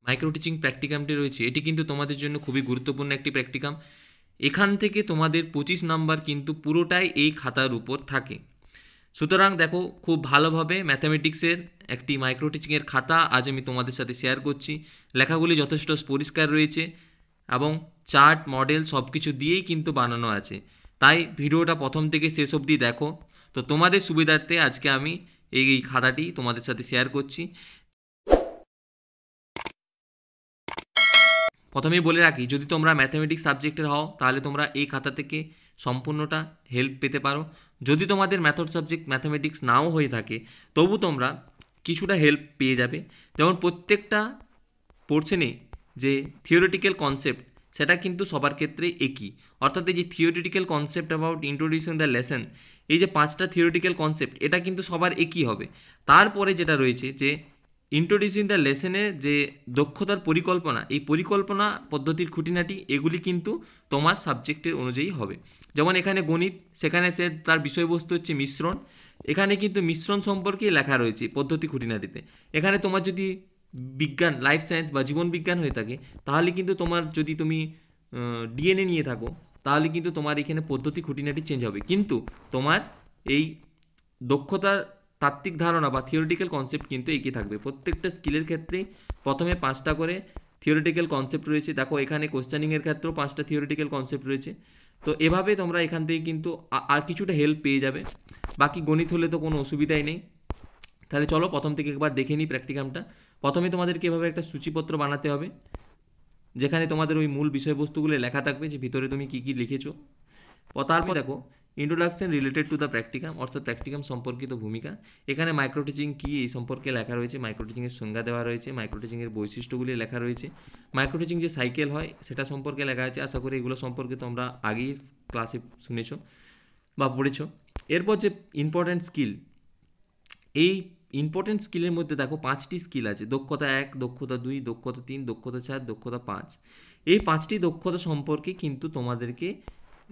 Micro teaching প্র্যাকটিকামটি রয়েছে, এটি কিন্তু তোমাদের জন্য খুবই গুরুত্বপূর্ণ একটি প্র্যাকটিকাম। এখান থেকে তোমাদের 25 নাম্বার কিন্তু পুরোটাই এই খাতার উপর থাকে। সুতরাং দেখো, খুব ভালোভাবে ম্যাথামেটিক্সের একটি মাইক্রো টিচিংয়ের খাতা আজ আমি তোমাদের সাথে শেয়ার করছি। লেখাগুলি যথেষ্ট পরিষ্কার রয়েছে এবং চার্ট মডেল সব কিছু দিয়েই কিন্তু বানানো আছে। তাই ভিডিওটা প্রথম থেকে শেষ অবধি দেখো। তো তোমাদের সুবিধার্থে আজকে আমি এই খাতাটি তোমাদের সাথে শেয়ার করছি। প্রথমেই বলে রাখি, যদি তোমরা ম্যাথামেটিক্স সাবজেক্টের হও তাহলে তোমরা এই খাতা থেকে সম্পূর্ণটা হেল্প পেতে পারো। যদি তোমাদের ম্যাথড সাবজেক্ট ম্যাথামেটিক্স নাও হয়ে থাকে তবু তোমরা কিছুটা হেল্প পেয়ে যাবে। যেমন প্রত্যেকটা পোর্শনে যে থিওরিটিক্যাল কনসেপ্ট সেটা কিন্তু সবার ক্ষেত্রে একই, অর্থাৎ এই যে theoretical concept about introducing the lesson, এই যে 5টা থিওরিটিক্যাল কনসেপ্ট এটা কিন্তু সবার একই হবে। তারপরে যেটা রয়েছে যে ইন্ট্রোডিউসিং দ্য লেসনের যে দক্ষতার পরিকল্পনা, এই পরিকল্পনা পদ্ধতির খুঁটিনাটি এগুলি কিন্তু তোমার সাবজেক্টের অনুযায়ী হবে। যেমন এখানে গণিত, সেখানে সে তার বিষয়বস্তু হচ্ছে মিশ্রণ, এখানে কিন্তু মিশ্রণ সম্পর্কেই লেখা রয়েছে পদ্ধতি খুঁটিনাটিতে। এখানে তোমার যদি বিজ্ঞান, লাইফ সায়েন্স বা জীবন বিজ্ঞান হয়ে থাকে তাহলে কিন্তু তোমার, যদি তুমি ডিএনএ নিয়ে থাকো তাহলে কিন্তু তোমার এখানে পদ্ধতি খুঁটিনাটি চেঞ্জ হবে, কিন্তু তোমার এই দক্ষতার তাত্ত্বিক ধারণা বা থিওরিটিক্যাল কনসেপ্ট কিন্তু একই থাকবে। প্রত্যেকটা স্কিলের ক্ষেত্রেই প্রথমে 5টা করে থিওরিটিক্যাল কনসেপ্ট রয়েছে। দেখো এখানে কোশ্চেনিংয়ের ক্ষেত্রেও 5টা থিওরিটিক্যাল কনসেপ্ট রয়েছে। তো এভাবে তোমরা এখান থেকে কিন্তু আর কিছুটা হেল্প পেয়ে যাবে। বাকি গণিত হলে তো কোনো অসুবিধাই নেই। তাহলে চলো প্রথম থেকে একবার দেখে নিই প্র্যাকটিকামটা। প্রথমে তোমাদেরকে এভাবে একটা সূচিপত্র বানাতে হবে, যেখানে তোমাদের ওই মূল বিষয়বস্তুগুলো লেখা থাকবে যে ভিতরে তুমি কী কী লিখেছো। তারপর দেখো introduction related to the practicum, অর্থাৎ প্র্যাকটিকাম সম্পর্কিত ভূমিকা। এখানে মাইক্রো টিচিং কী এই সম্পর্কে লেখা রয়েছে, মাইক্রো টিচিংয়ের সংজ্ঞা দেওয়া রয়েছে, মাইক্রো টিচিংয়ের বৈশিষ্ট্যগুলি লেখা রয়েছে, মাইক্রো টিচিং যে সাইকেল হয় সেটা সম্পর্কে লেখা আছে। আশা করি এগুলো সম্পর্কে তোমরা আগেই ক্লাসে শুনেছো বা পড়েছো। এরপর যে ইম্পর্ট্যান্ট স্কিল, এই ইম্পর্টেন্ট স্কিলের মধ্যে দেখো 5টি স্কিল আছে: দক্ষতা 1, দক্ষতা 2, দক্ষতা 3, দক্ষতা 4, দক্ষতা 5। এই 5টি দক্ষতা সম্পর্কে কিন্তু তোমাদেরকে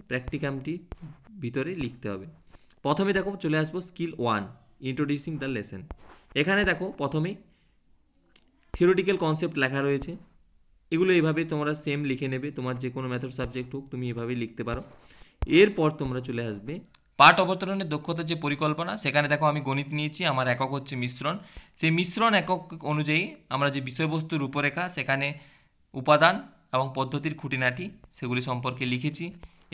প্র্যাকটিকামটি ভিতরে লিখতে হবে। প্রথমে দেখো চলে আসবো স্কিল 1, ইন্ট্রোডিউসিং দ্য লেসন। এখানে দেখো প্রথমে থিওরিটিক্যাল কনসেপ্ট লেখা রয়েছে, এগুলো এইভাবে তোমরা সেম লিখে নেবে। তোমার যে কোনো মেথড সাবজেক্ট হোক তুমি এভাবেই লিখতে পারো। এরপর তোমরা চলে আসবে পাঠ অবতরণের দক্ষতার যে পরিকল্পনা। সেখানে দেখো আমি গণিত নিয়েছি, আমার একক হচ্ছে মিশ্রণ। সেই মিশ্রণ একক অনুযায়ী আমরা যে বিষয়বস্তুর রূপরেখা, সেখানে উপাদান এবং পদ্ধতির খুঁটিনাটি সেগুলি সম্পর্কে লিখেছি।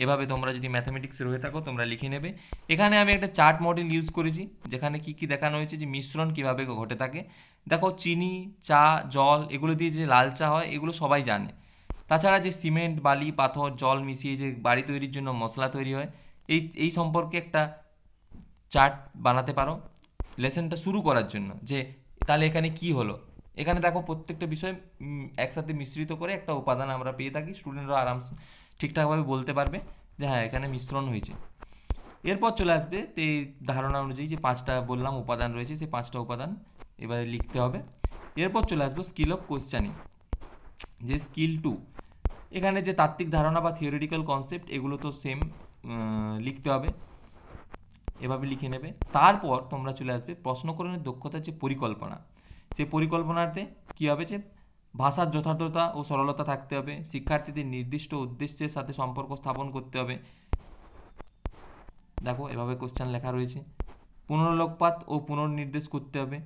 এভাবে তোমরা যদি ম্যাথামেটিক্সের হয়ে থাকো তোমরা লিখে নেবে। এখানে আমি একটা চার্ট মডেল ইউজ করেছি, যেখানে কি কি দেখানো হয়েছে যে মিশ্রণ কিভাবে ঘটে থাকে। দেখো চিনি, চা, জল এগুলো দিয়ে যে লাল চা হয় এগুলো সবাই জানে। তাছাড়া যে সিমেন্ট, বালি, পাথর, জল মিশিয়ে যে বাড়ি তৈরির জন্য মশলা তৈরি হয়, এই সম্পর্কে একটা চার্ট বানাতে পারো লেসনটা শুরু করার জন্য, যে তাহলে এখানে কি হলো। এখানে দেখো প্রত্যেকটা বিষয় একসাথে মিশ্রিত করে একটা উপাদান আমরা পেয়ে থাকি। স্টুডেন্টরা আরামসে ঠিকঠাকভাবে বলতে পারবে যে হ্যাঁ এখানে মিশ্রণ হয়েছে। এরপর চলে আসবে এই ধারণা অনুযায়ী যে 5টা বললাম উপাদান রয়েছে, সেই 5টা উপাদান এবারে লিখতে হবে। এরপর চলে আসবো স্কিল অফ কোশ্চেনিং, যে স্কিল 2। এখানে যে তাত্ত্বিক ধারণা বা থিওরিটিক্যাল কনসেপ্ট এগুলো তো সেম লিখতে হবে, এভাবে লিখে নেবে। তারপর তোমরা চলে আসবে প্রশ্নকরণের দক্ষতার যে পরিকল্পনা। সেই পরিকল্পনাতে কী হবে, যে ভাষার যথার্থতা ও সরলতা থাকতে হবে, শিক্ষার্থীদের নির্দিষ্ট উদ্দেশ্যের সাথে সম্পর্ক স্থাপন করতে হবে। দেখো এভাবে কোশ্চেন লেখা রয়েছে। পুনরলোকপাত ও পুনর্নির্দেশ করতে হবে,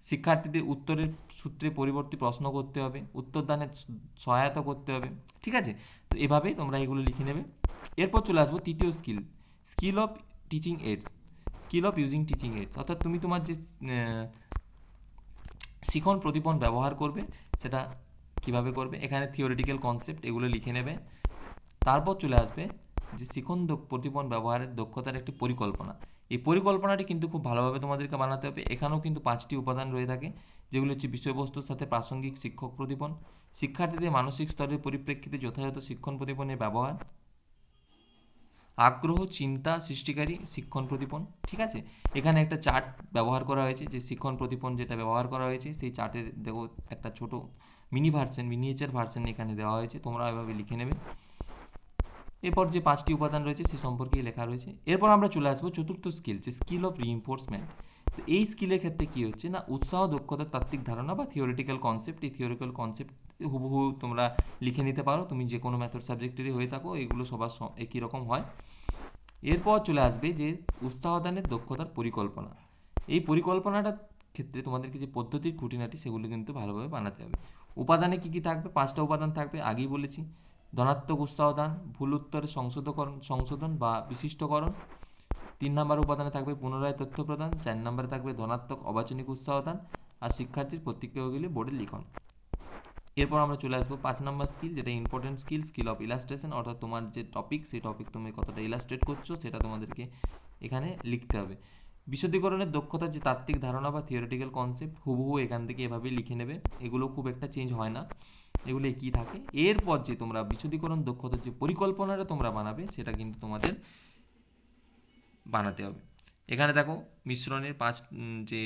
শিক্ষার্থীদের উত্তরের সূত্রে পরিবর্তী প্রশ্ন করতে হবে, উত্তরদানের সহায়তা করতে হবে। ঠিক আছে, তো এভাবেই তোমরা এগুলো লিখে নেবে। এরপর চলে আসবো তৃতীয় skill, skill of teaching AIDS, skill of using teaching AIDS, অর্থাৎ তুমি তোমার যে শিখন প্রদীপন ব্যবহার করবে সেটা কিভাবে করবে। এখানে থিওরিটিক্যাল কনসেপ্ট এগুলো লিখে নেবে। তারপর চলে আসবে যে শিখন প্রদীপন ব্যবহারের দক্ষতার একটি পরিকল্পনা। এই পরিকল্পনাটি কিন্তু খুব ভালোভাবে তোমাদেরকে বানাতে হবে। এখানেও কিন্তু 5টি উপাদান রয়ে থাকে, যেগুলো হচ্ছে বিষয়বস্তুর সাথে প্রাসঙ্গিক শিক্ষক প্রদীপন, শিক্ষার্থীদের মানসিক স্তরের পরিপ্রেক্ষিতে যথাযথ শিক্ষণ প্রদীপনের ব্যবহার, আগ্রহ, চিন্তা সৃষ্টিকারী শিক্ষণ প্রদীপন। ঠিক আছে, এখানে একটা চার্ট ব্যবহার করা হয়েছে, যে শিক্ষণ প্রদীপন যেটা ব্যবহার করা হয়েছে সেই চার্টের দেখো একটা ছোট মিনিয়েচার ভার্সন এখানে দেওয়া হয়েছে, তোমরা এভাবে লিখে নেবে। এরপর যে 5টি উপাদান রয়েছে সে সম্পর্কেই লেখা রয়েছে। এরপর আমরা চলে আসবো চতুর্থ স্কিল, যে স্কিল অফ রিইনফোর্সমেন্ট। তো এই স্কিলের ক্ষেত্রে কি হচ্ছে না, উৎসাহ, দক্ষতা, তাত্ত্বিক ধারণা বা থিওরিটিক্যাল কনসেপ্ট, এই থিওরিক্যাল কনসেপ্ট হুবহু তোমরা লিখে নিতে পারো, তুমি যে কোনো মেথড সাবজেক্টেরই হয়ে থাকো, এগুলো সবার একই রকম হয়। এরপর চলে আসবে যে উৎসাহদানের দক্ষতার পরিকল্পনা। এই পরিকল্পনাটার ক্ষেত্রে তোমাদেরকে যে পদ্ধতির খুঁটিনাটি সেগুলো কিন্তু ভালোভাবে বানাতে হবে। উপাদানে কী কী থাকবে? 5টা উপাদান থাকবে, আগেই বলেছি। ধনাত্মক উৎসাহদান, ভুল উত্তরের সংশোধন বা বিশিষ্টকরণ। 3 নম্বর উপাদানে থাকবে পুনরায় তথ্য প্রদান। 4 নম্বরে থাকবে ধনাত্মক অবাচনিক উৎসাহদান, আর শিক্ষার্থীর প্রতিক্রিয়াগুলি বোর্ডে লিখন। এরপর আমরা চলে আসবো 5 নম্বর স্কিল, যেটা ইম্পর্টেন্ট স্কিল অফ ইলাস্ট্রেশন, অর্থাৎ তোমার যে টপিক, সেই টপিক তুমি কতটা ইলাস্ট্রেট করছো সেটা তোমাদেরকে এখানে লিখতে হবে। বিশদীকরণের দক্ষতার যে তাত্ত্বিক ধারণা বা থিওরিটিক্যাল কনসেপ্ট হুবহু এখান থেকে এভাবেই লিখে নেবে, এগুলো খুব একটা চেঞ্জ হয় না, এগুলো একই থাকে। এরপর যে তোমরা বিশদীকরণ দক্ষতার যে পরিকল্পনাটা তোমরা বানাবে সেটা কিন্তু তোমাদের বানাতে হবে। এখানে দেখো মিশ্রণের 5 যে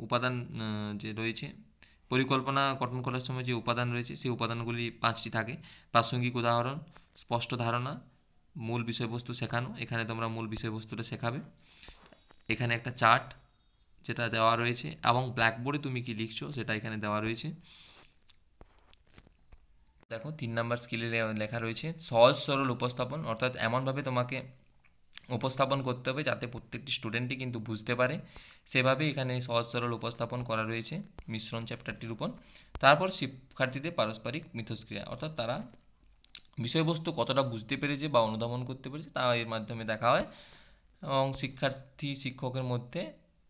উপাদান যে রয়েছে, পরিকল্পনা গঠন করার সময় যে উপাদান রয়েছে সেই উপাদানগুলি 5টি থাকে। প্রাসঙ্গিক উদাহরণ, স্পষ্ট ধারণা, মূল বিষয়বস্তু শেখানো, এখানে তোমরা মূল বিষয়বস্তুটা শেখাবে। এখানে একটা চার্ট যেটা দেওয়া রয়েছে, এবং ব্ল্যাকবোর্ডে তুমি কি লিখছো সেটা এখানে দেওয়া রয়েছে। দেখো 3 নাম্বার স্কিলে লেখা রয়েছে সহজ সরল উপস্থাপন, অর্থাৎ এমনভাবে তোমাকে উপস্থাপন করতে হবে যাতে প্রত্যেকটি স্টুডেন্টই কিন্তু বুঝতে পারে, সেভাবে এখানে সহজ সরল উপস্থাপন করা রয়েছে মিশ্রণ চ্যাপ্টারটির উপর। তারপর শিক্ষার্থীদের পারস্পরিক মিথস্ক্রিয়া, অর্থাৎ তারা বিষয়বস্তু কতটা বুঝতে পেরেছে বা অনুধাবন করতে পেরেছে তা এর মাধ্যমে দেখা হয়, এবং শিক্ষকের মধ্যে,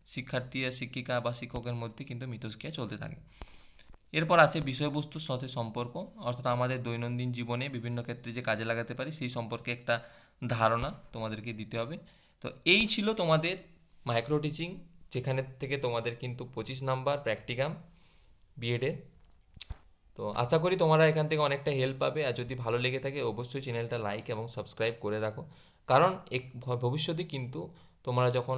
শিক্ষার্থী আর শিক্ষিকা বা শিক্ষকের মধ্যে কিন্তু মিথস্ক্রিয়া চলতে থাকে। এরপর আছে বিষয়বস্তুর সাথে সম্পর্ক, অর্থাৎ আমাদের দৈনন্দিন জীবনে বিভিন্ন ক্ষেত্রে যে কাজে লাগাতে পারি সেই সম্পর্কে একটা ধারণা তোমাদেরকে দিতে হবে। তো এই ছিল তোমাদের মাইক্রো টিচিং, যেখানে থেকে তোমাদের কিন্তু 25 নাম্বার প্র্যাকটিকাম বিএডের। তো আশা করি তোমরা এখান থেকে অনেকটা হেল্প পাবে, আর যদি ভালো লেগে থাকে অবশ্যই চ্যানেলটা লাইক এবং সাবস্ক্রাইব করে রাখো, কারণ ভবিষ্যতে কিন্তু তোমরা যখন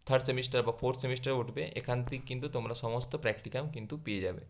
3rd সেমিস্টার বা 4th সেমিস্টারে উঠবে এখান থেকে কিন্তু তোমরা সমস্ত প্র্যাকটিকাম কিন্তু পেয়ে যাবে।